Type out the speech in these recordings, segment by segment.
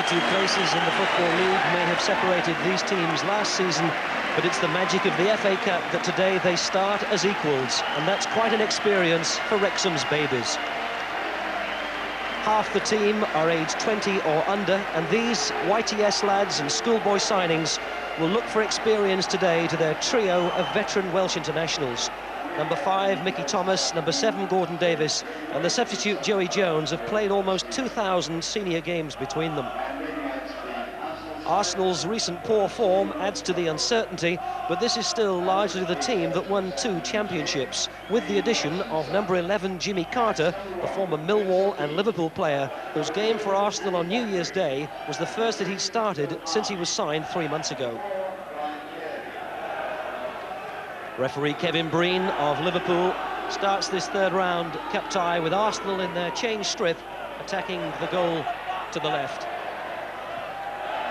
two places in the Football League may have separated these teams last season, but it's the magic of the FA Cup that today they start as equals, and that's quite an experience for Wrexham's babies. Half the team are aged 20 or under, and these YTS lads and schoolboy signings will look for experience today to their trio of veteran Welsh internationals. Number 5, Mickey Thomas, number 7, Gordon Davis, and the substitute Joey Jones have played almost 2,000 senior games between them. Arsenal's recent poor form adds to the uncertainty, but this is still largely the team that won 2 championships, with the addition of number 11 Jimmy Carter, the former Millwall and Liverpool player, whose game for Arsenal on New Year's Day was the first that he started since he was signed 3 months ago. Referee Kevin Breen of Liverpool starts this third round cup tie with Arsenal in their change strip, attacking the goal to the left.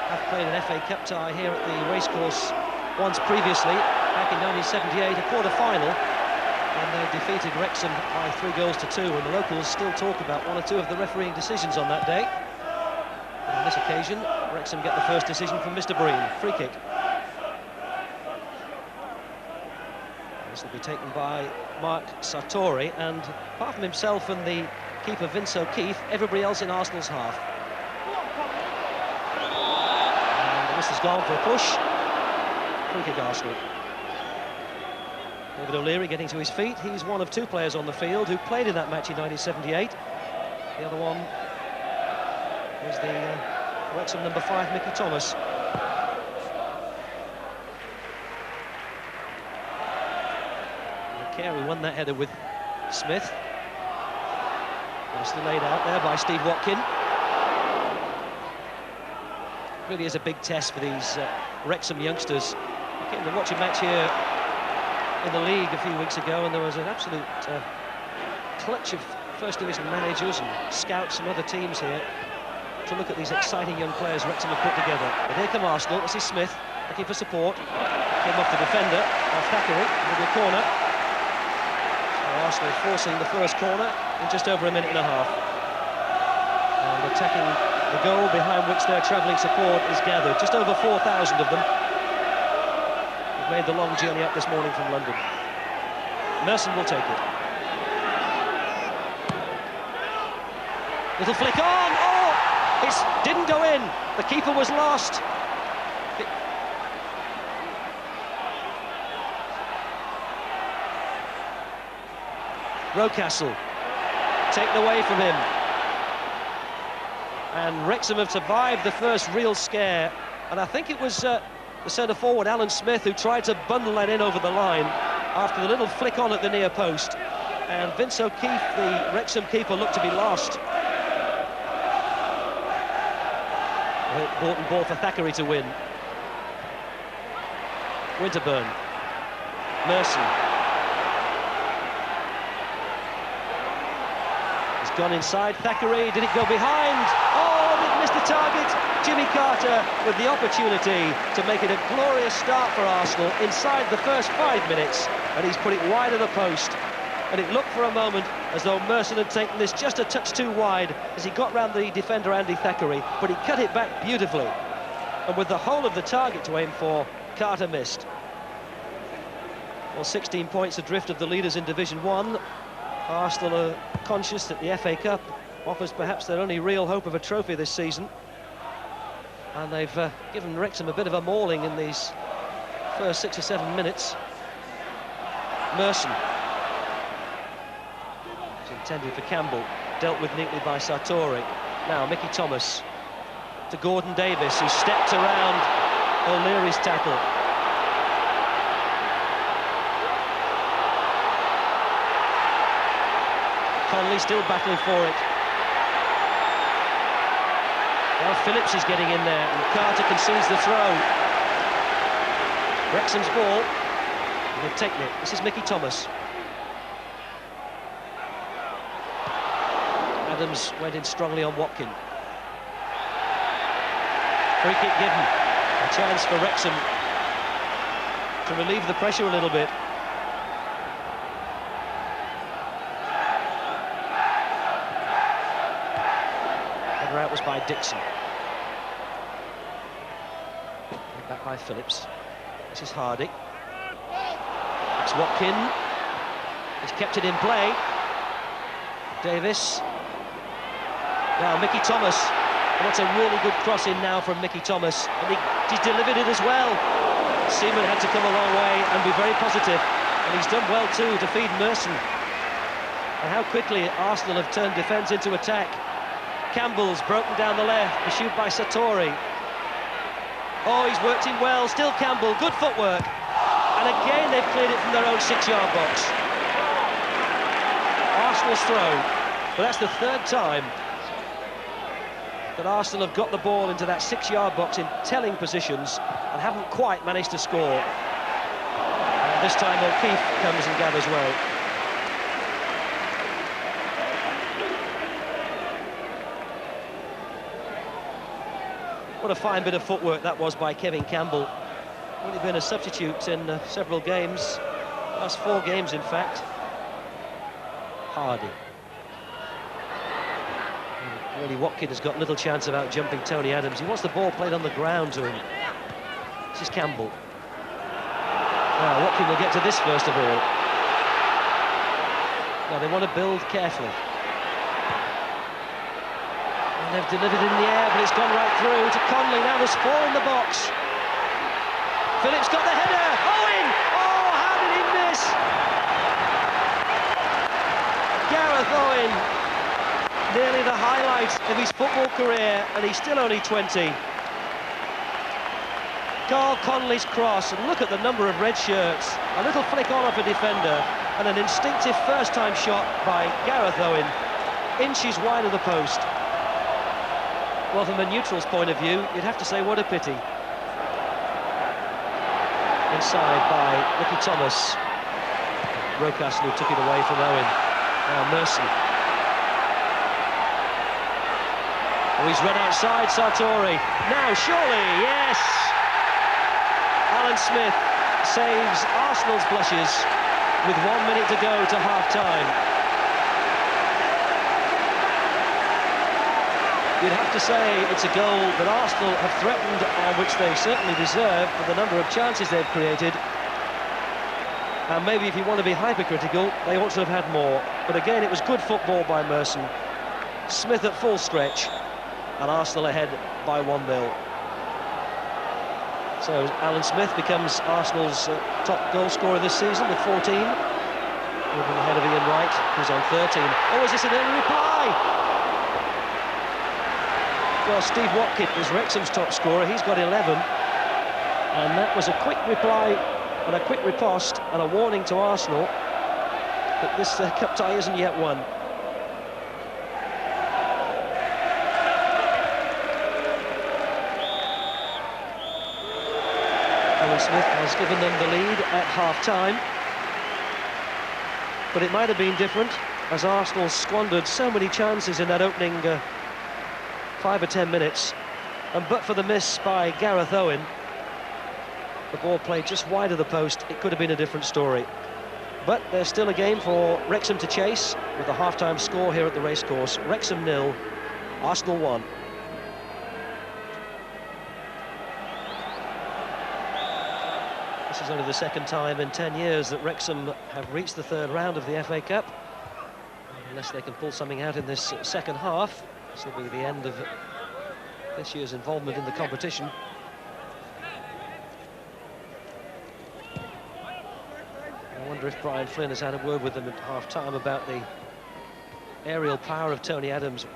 Have played an FA Cup tie here at the Racecourse once previously, back in 1978, a quarter-final, when they defeated Wrexham by 3-2, and the locals still talk about 1 or 2 of the refereeing decisions on that day. But on this occasion, Wrexham get the first decision from Mr. Breen, free kick. This will be taken by Mark Sartori, and apart from himself and the keeper Vince O'Keefe, everybody else in Arsenal's half. And this has gone for a push. Free kick Arsenal. David O'Leary getting to his feet. He's one of 2 players on the field who played in that match in 1978. The other one was the Wrexham number 5, Mickey Thomas. Carey won that header with Smith. Nicely laid out there by Steve Watkin. Really is a big test for these Wrexham youngsters. I came to watch a match here in the league a few weeks ago, and there was an absolute clutch of First Division managers and scouts from other teams here to look at these exciting young players Wrexham have put together. But here come Arsenal. This is Smith looking for support. Came off the defender, off Thackeray, into the corner. Arsenal forcing the first corner in just over a minute and a half. And attacking the goal behind which their travelling support is gathered. Just over 4,000 of them. They've made the long journey up this morning from London. Merson will take it. Little flick on! Oh! It didn't go in. The keeper was lost. Rocastle taken away from him, and Wrexham have survived the first real scare, and I think it was the centre forward Alan Smith who tried to bundle that in over the line after the little flick on at the near post, and Vince O'Keefe, the Wrexham keeper, looked to be lost. Borton ball for Thackeray to win. Winterburn, Merson. Gone inside, Thackeray, did it go behind? Oh, it missed the target. Jimmy Carter with the opportunity to make it a glorious start for Arsenal inside the first 5 minutes, and he's put it wide of the post. And it looked for a moment as though Merson had taken this just a touch too wide as he got round the defender Andy Thackeray, but he cut it back beautifully. And with the whole of the target to aim for, Carter missed. Well, 16 points adrift of the leaders in Division 1. Arsenal are conscious that the FA Cup offers perhaps their only real hope of a trophy this season, and they've given Wrexham a bit of a mauling in these first 6 or 7 minutes. Merson, it's intended for Campbell, dealt with neatly by Sartori. Now Mickey Thomas to Gordon Davis, who stepped around O'Leary's tackle. Conley still battling for it. Now Phillips is getting in there, and Carter concedes the throw. Wrexham's ball, and they've taken it. This is Mickey Thomas. Adams went in strongly on Watkin. Free kick given. A chance for Wrexham to relieve the pressure a little bit. Header out was by Dixon. Back by Phillips. This is Hardy. It's Watkin. He's kept it in play. Davis. Now Mickey Thomas. And that's a really good cross in now from Mickey Thomas. And he's delivered it as well. Seaman had to come a long way and be very positive. And he's done well too to feed Merson. And how quickly Arsenal have turned defence into attack. Campbell's broken down the left, pursued by Sartori. Oh, he's worked in well. Still Campbell, good footwork. And again they've cleared it from their own 6-yard box. Arsenal's throw. But that's the third time that Arsenal have got the ball into that 6-yard box in telling positions and haven't quite managed to score. And this time O'Keefe comes and gathers well. What a fine bit of footwork that was by Kevin Campbell. Only been a substitute in several games, last 4 games in fact. Hardy. Really, Watkin has got little chance of out-jumping Tony Adams. He wants the ball played on the ground to him. This is Campbell. Now, Watkin will get to this first of all. Now, they want to build carefully. And they've delivered in the air, but it's gone right through to Conley. Now there's 4 in the box. Phillips got the header. Owen! Oh, how did he miss? Gareth Owen. Nearly the highlight of his football career, and he's still only 20. Carl Conley's cross, and look at the number of red shirts. A little flick on off a defender, and an instinctive first-time shot by Gareth Owen, inches wide of the post. Well, from a neutral's point of view, you'd have to say what a pity. Inside by Mickey Thomas. Rocastle took it away from Owen. Now Merson. Oh, he's run outside Sartori. Now surely, yes! Alan Smith saves Arsenal's blushes with 1 minute to go to half-time. You'd have to say it's a goal that Arsenal have threatened and which they certainly deserve for the number of chances they've created. And maybe if you want to be hypercritical, they ought to have had more. But again, it was good football by Merson. Smith at full stretch. And Arsenal ahead by 1-0. So Alan Smith becomes Arsenal's top goal scorer this season with 14. Moving ahead of Ian Wright, who's on 13. Oh, is this an early reply? Well, Steve Watkin is Wrexham's top scorer. He's got 11. And that was a quick reply and a quick riposte and a warning to Arsenal that this cup tie isn't yet won. Smith has given them the lead at half-time, but it might have been different as Arsenal squandered so many chances in that opening 5 or 10 minutes, and but for the miss by Gareth Owen, the ball played just wide of the post, it could have been a different story. But there's still a game for Wrexham to chase with a half-time score here at the Racecourse. Wrexham 0, Arsenal 1. This is only the second time in 10 years that Wrexham have reached the 3rd round of the FA Cup. Unless they can pull something out in this second half, this will be the end of this year's involvement in the competition. I wonder if Brian Flynn has had a word with them at half-time about the aerial power of Tony Adams.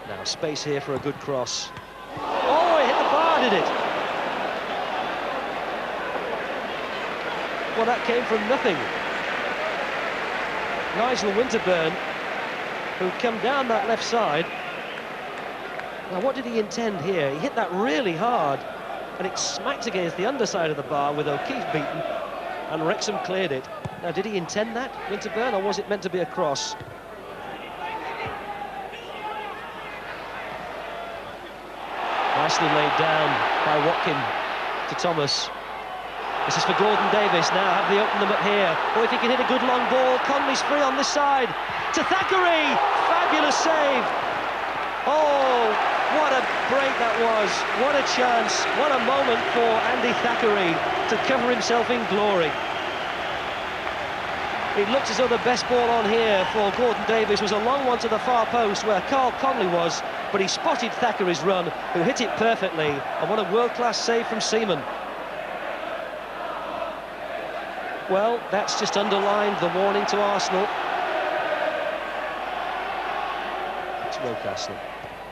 Now space here for a good cross. Oh, it hit the bar, did it? Well, that came from nothing. Nigel Winterburn, who'd come down that left side. Now, what did he intend here? He hit that really hard, and it smacked against the underside of the bar with O'Keefe beaten, and Wrexham cleared it. Now, did he intend that, Winterburn, or was it meant to be a cross? Nicely laid down by Watkin to Thomas. This is for Gordon Davis now. Have they opened them up here? Or if he can hit a good long ball, Conley's free on this side. To Thackeray! Fabulous save! Oh, what a a break that was. What a chance. What a moment for Andy Thackeray to cover himself in glory. It looked as though the best ball on here for Gordon Davies was a long one to the far post where Carl Conley was, but he spotted Thackeray's run, who hit it perfectly, and what a world-class save from Seaman. Well, that's just underlined the warning to Arsenal. It's Rocastle.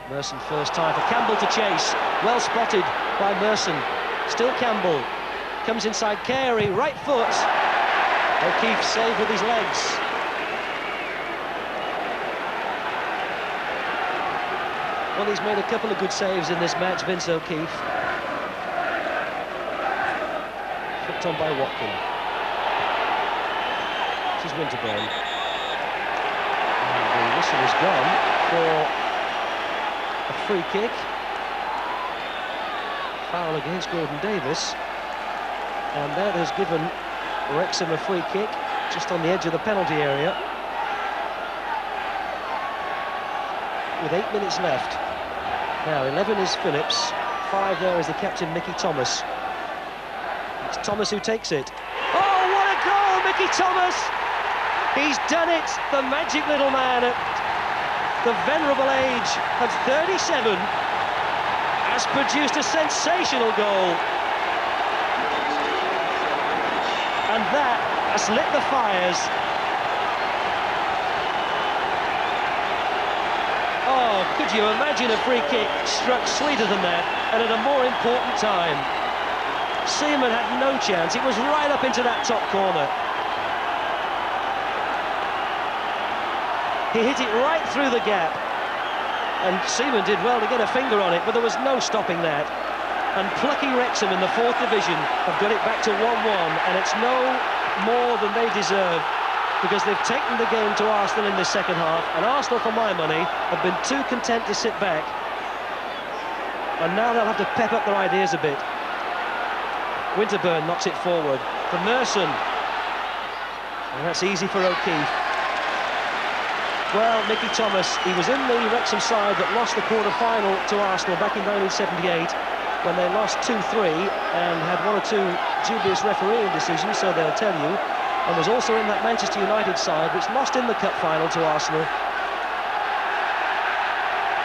Merson first time for Campbell to chase. Well spotted by Merson. Still Campbell. Comes inside Carey, right foot. O'Keefe saved with his legs. Well, he's made a couple of good saves in this match, Vince O'Keefe. Flicked on by Watkin. This is Winterburn. And the whistle is gone for a free kick. Foul against Gordon Davies. And that has given Wrexham a free kick just on the edge of the penalty area. With 8 minutes left. Now 11 is Phillips, 5 there is the captain Mickey Thomas. It's Thomas who takes it. Oh, what a goal, Mickey Thomas! He's done it, the magic little man at the venerable age of 37 has produced a sensational goal. And that has lit the fires. Oh, could you imagine a free kick struck sweeter than that and at a more important time? Seaman had no chance. It was right up into that top corner. He hit it right through the gap. And Seaman did well to get a finger on it, but there was no stopping that. And plucky Wrexham in the 4th division have got it back to 1-1, and it's no more than they deserve, because they've taken the game to Arsenal in the second half, and Arsenal, for my money, have been too content to sit back. And now they'll have to pep up their ideas a bit. Winterburn knocks it forward for Merson. And that's easy for O'Keefe. Well, Mickey Thomas, he was in the Wrexham side that lost the quarter-final to Arsenal back in 1978, when they lost 2-3 and had 1 or 2 dubious refereeing decisions, so they'll tell you. And was also in that Manchester United side, which lost in the cup final to Arsenal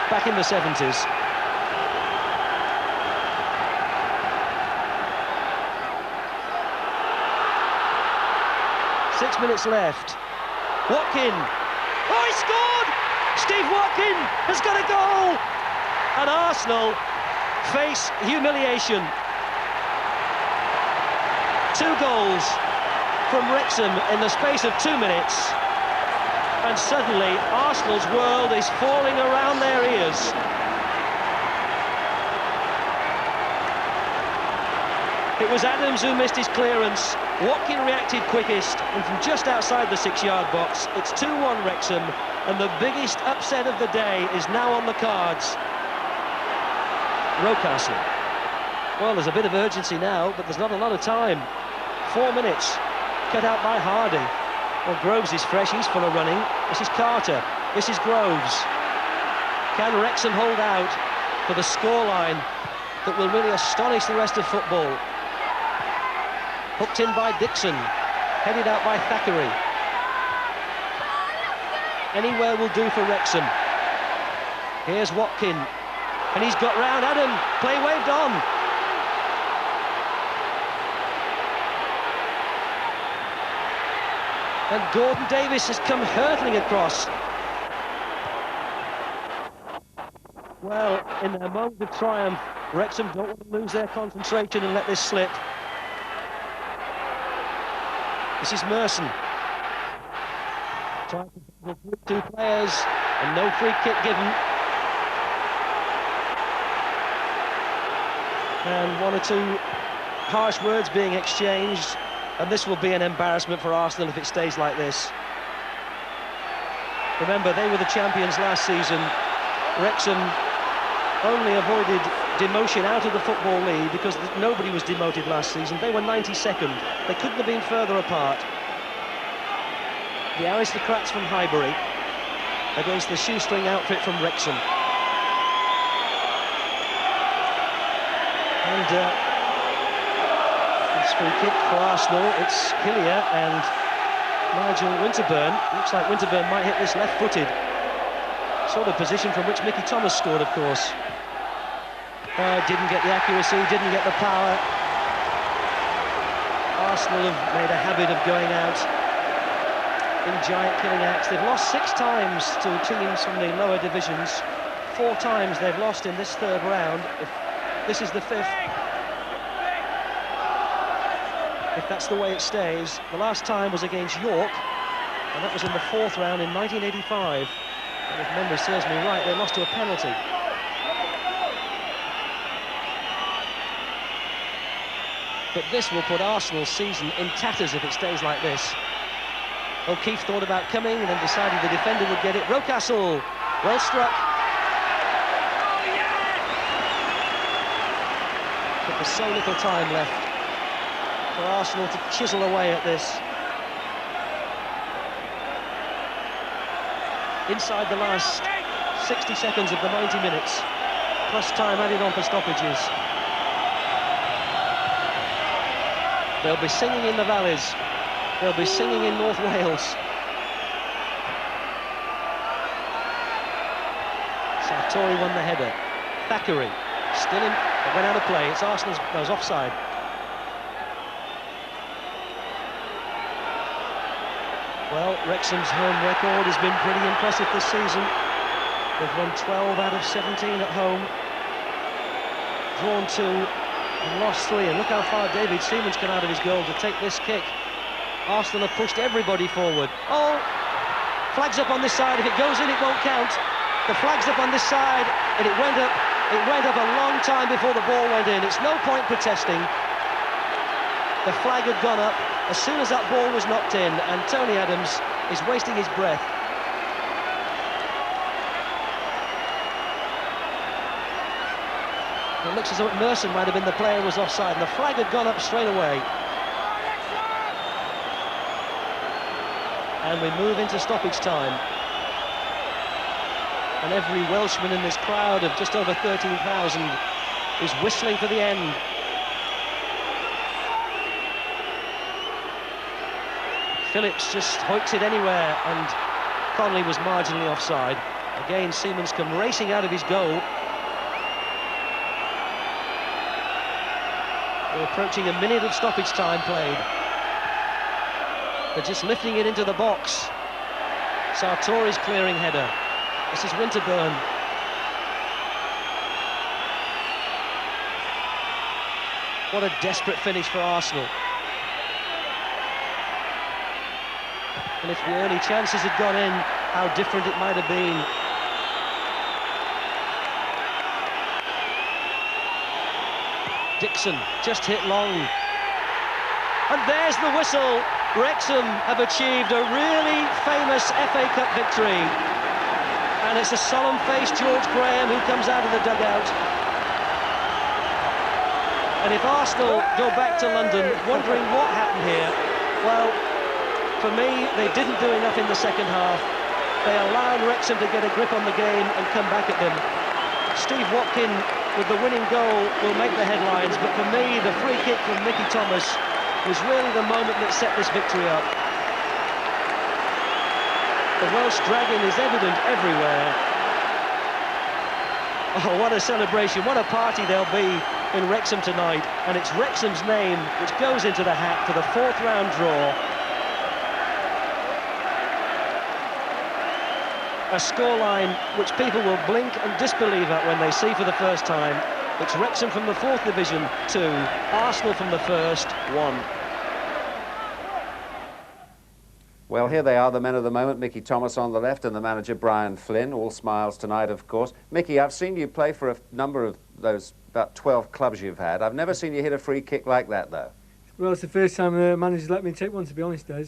back in the 70s. Six minutes left. Watkin. Oh, he scored! Steve Watkin has got a goal! And Arsenal face humiliation. 2 goals from Wrexham in the space of 2 minutes, and suddenly Arsenal's world is falling around their ears. It was Adams who missed his clearance. Watkin reacted quickest, and from just outside the 6-yard box, it's 2-1 Wrexham, and the biggest upset of the day is now on the cards. Rocastle. Well, there's a bit of urgency now, but there's not a lot of time. 4 minutes. Cut out by Hardy. Well, Groves is fresh, he's full of running. This is Carter, this is Groves. Can Wrexham hold out for the scoreline that will really astonish the rest of football? Hooked in by Dixon, headed out by Thackeray. Anywhere will do for Wrexham. Here's Watkin, and he's got round Adam, play waved on. And Gordon Davies has come hurtling across. Well, in their moment of triumph, Wrexham don't want to lose their concentration and let this slip. This is Merson. Trying to group 2 players, and no free kick given. And 1 or 2 harsh words being exchanged. And this will be an embarrassment for Arsenal if it stays like this. Remember, they were the champions last season. Wrexham only avoided demotion out of the Football League because nobody was demoted last season. They were 92nd. They couldn't have been further apart. The aristocrats from Highbury against the shoestring outfit from Wrexham. And this free kick for Arsenal. It's Hillier and Nigel Winterburn. Looks like Winterburn might hit this left-footed. Sort of position from which Mickey Thomas scored, of course. Didn't get the accuracy, didn't get the power. Arsenal have made a habit of going out in giant killing acts. They've lost 6 times to teams from the lower divisions. 4 times they've lost in this third round. If this is the 5th, if that's the way it stays. The last time was against York, and that was in the 4th round in 1985. And if memory serves me right, they lost to a penalty. But this will put Arsenal's season in tatters if it stays like this. O'Keefe thought about coming and then decided the defender would get it. Rocastle, well struck. But there's so little time left for Arsenal to chisel away at this. Inside the last 60 seconds of the 90 minutes, plus time added on for stoppages. They'll be singing in the valleys. They'll be singing in North Wales. Sartori won the header. Thackeray still in. It went out of play. It's Arsenal's. No, it's offside. Well, Wrexham's home record has been pretty impressive this season. They've won 12 out of 17 at home, drawn 2 and lost 3. And look how far David Seaman's come out of his goal to take this kick. Arsenal have pushed everybody forward. Oh, flag's up on this side. If it goes in, it won't count. The flag's up on this side, and it went up a long time before the ball went in. It's no point protesting. The flag had gone up as soon as that ball was knocked in, and Tony Adams is wasting his breath. It looks as though Merson might have been the player who was offside, and the flag had gone up straight away. And we move into stoppage time. And every Welshman in this crowd of just over 13,000 is whistling for the end. Phillips just hoiks it anywhere, and Connolly was marginally offside. Again, Seaman's come racing out of his goal. We're approaching a minute of stoppage time played. They're just lifting it into the box. Sartori's clearing header. This is Winterburn. What a desperate finish for Arsenal. And if the early chances had gone in, how different it might have been. Dixon just hit long. And there's the whistle. Wrexham have achieved a really famous FA Cup victory. And it's a solemn-faced George Graham who comes out of the dugout. And if Arsenal go back to London wondering what happened here, well, for me, they didn't do enough in the second half. They allowed Wrexham to get a grip on the game and come back at them. Steve Watkin with the winning goal will make the headlines, but for me, the free kick from Mickey Thomas was really the moment that set this victory up. The Welsh dragon is evident everywhere. Oh, what a celebration, what a party there'll be in Wrexham tonight. And it's Wrexham's name which goes into the hat for the 4th round draw. A scoreline which people will blink and disbelieve at when they see for the first time. It's Wrexham from the 4th Division 2, Arsenal from the 1st 1. Well, here they are, the men of the moment. Mickey Thomas on the left and the manager Brian Flynn. All smiles tonight, of course. Mickey, I've seen you play for a number of those about 12 clubs you've had. I've never seen you hit a free kick like that, though. Well, it's the first time the manager's let me take one, to be honest, Des.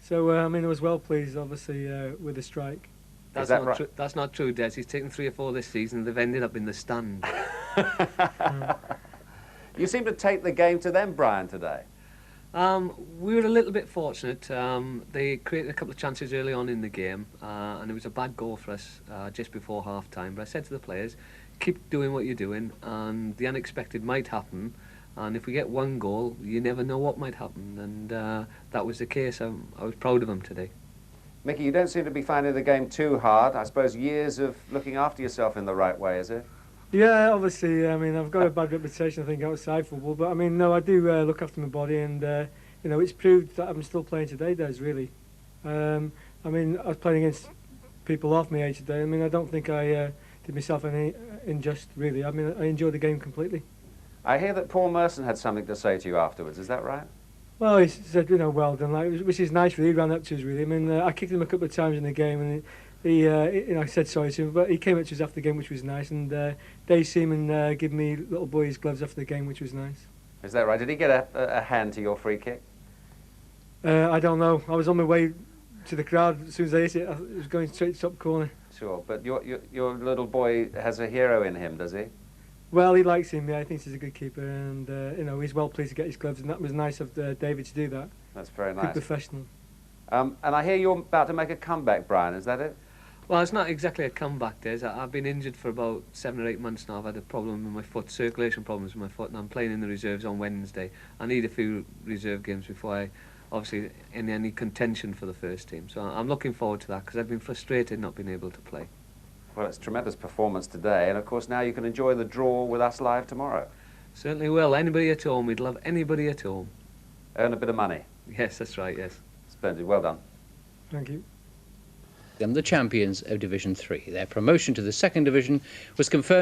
So, I mean, I was well pleased, obviously, with the strike. That's not true, Des. He's taken 3 or 4 this season. They've ended up in the stand. You seem to take the game to them, Brian, today. We were a little bit fortunate. They created a couple of chances early on in the game, and it was a bad goal for us just before half-time. But I said to the players, keep doing what you're doing, and the unexpected might happen. And if we get one goal, you never know what might happen. And that was the case. I was proud of him today. Mickey, you don't seem to be finding the game too hard. I suppose years of looking after yourself in the right way, is it? Yeah, obviously. I mean, I've got a bad reputation, I think, outside football. But I mean, no, I do look after my body, and you know, it's proved that I'm still playing today. Des, really. I mean, I was playing against people off my age today. I mean, I don't think I did myself any injustice, really. I mean, I enjoyed the game completely. I hear that Paul Merson had something to say to you afterwards. Is that right? Well, he said, you know, well done, like, which is nice, really. He ran up to us, really. I mean, I kicked him a couple of times in the game, and he you know, I said sorry to him, but he came up to us after the game, which was nice, and Dave Seaman gave me little boy's gloves after the game, which was nice. Is that right? Did he get a hand to your free kick? I don't know. I was on my way to the crowd as soon as I hit it. I was going straight to top corner. Sure, but your little boy has a hero in him, does he? Well, he likes him, yeah. He thinks he's a good keeper, and you know, he's well pleased to get his gloves, and that was nice of David to do that. That's very Good nice. professional. And I hear you're about to make a comeback, Brian. Is that it? Well, it's not exactly a comeback, Des. I've been injured for about 7 or 8 months now. I've had a problem with my foot, circulation problems with my foot, and I'm playing in the reserves on Wednesday. I need a few reserve games before I, obviously, in any contention for the first team. So I'm looking forward to that, because I've been frustrated not being able to play. Well, it's a tremendous performance today, and of course now you can enjoy the draw with us live tomorrow. Certainly will. Anybody at home, we'd love anybody at home. Earn a bit of money. Yes, that's right, yes. Splendid, well done. Thank you. The champions of Division 3. Their promotion to the second division was confirmed